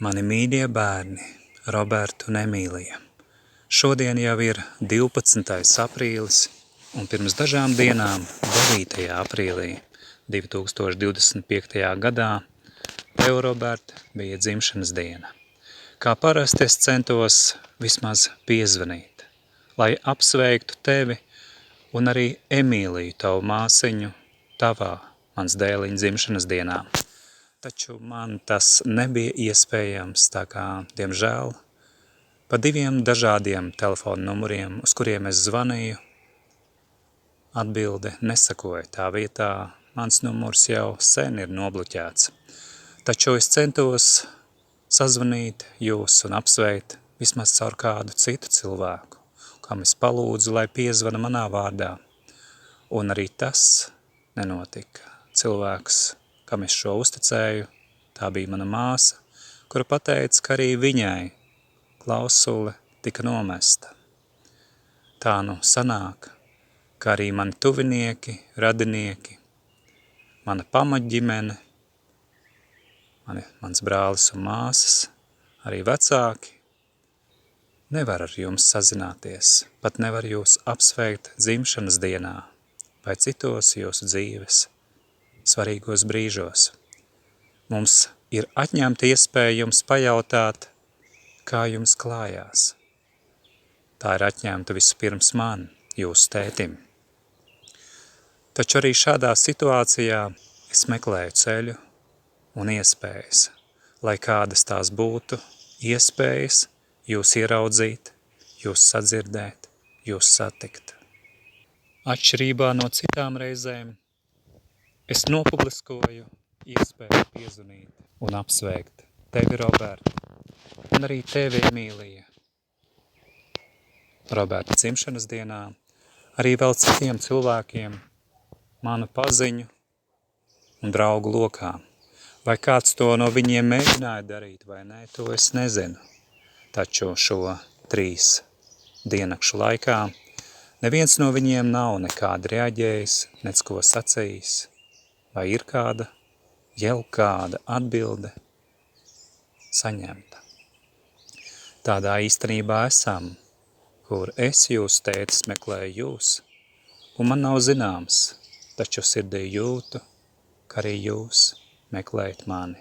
Mani mīļie bērni, Roberta un Emīlija. Šodien jau ir 12. aprīlis, un pirms dažām dienām, 9. aprīlī 2025. gadā, tev, Roberta, bija dzimšanas diena. Kā parasti es centos vismaz piezvanīt, lai apsveiktu tevi un arī Emīliju, tavu māsiņu, tavā, mans dēliņa dzimšanas dienā. Taču man tas nebija iespējams, tā kā, diemžēl, pa 2 dažādiem telefonu numuriem, uz kuriem es zvanīju, atbilde nesakoja. Tā vietā mans numurs jau sen ir nobloķēts. Taču es centos sazvanīt jūs un apsveikt vismaz caur kādu citu cilvēku, kam es palūdzu, lai piezvana manā vārdā. Un arī tas nenotika. Cilvēks, kam es šo uzticēju, tā bija mana māsa, kura pateica, ka arī viņai klausule tika nomesta. Tā nu sanāk, ka arī mani tuvinieki, radinieki, mana pamatģimene, mans brālis un māsas, arī vecāki, nevar ar jums sazināties, pat nevar jūs apsveikt dzimšanas dienā vai citos jūsu dzīves svarīgos brīžos. Mums ir atņemta iespēja jums pajautāt, kā jums klājās. Tā ir atņemta vispirms man, jūsu tētim. Taču arī šādā situācijā es meklēju ceļu un iespējas, lai kādas tās būtu, iespējas jūs ieraudzīt, jūs sadzirdēt, jūs satikt. Atšķirībā no citām reizēm, es nopubliskoju iespēju piezvanīt un apsveikt tevi, Roberta, un arī tevi, Emīlija. Roberta dzimšanas dienā, arī vēl citiem cilvēkiem, manu paziņu un draugu lokā. Vai kāds to no viņiem mēģināja darīt vai nē, to es nezinu. Taču šo 3 diennakšu laikā neviens no viņiem nav nekādi reaģējis, nec ko sacījis, vai ir kāda, jau kāda atbilde saņemta. Tādā īstenībā esam, kur es jūs tētis meklēju jūs, un man nav zināms, taču sirdī jūtu, ka arī jūs meklējat mani.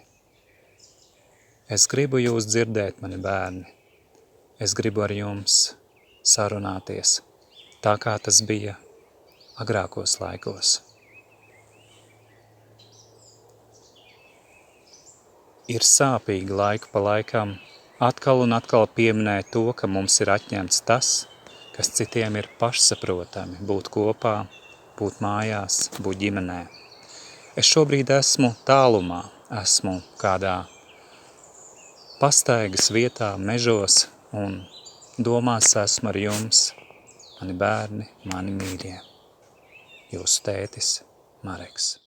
Es gribu jūs dzirdēt, mani bērni. Es gribu ar jums sarunāties, tā kā tas bija agrākos laikos. Ir sāpīgi laiku pa laikam atkal un atkal pieminēt to, ka mums ir atņemts tas, kas citiem ir pašsaprotami, būt kopā, būt mājās, būt ģimenē. Es šobrīd esmu tālumā, esmu kādā pastaigas vietā, mežos, un domās esmu ar jums, mani bērni, mani mīļie. Jūsu tētis Mareks.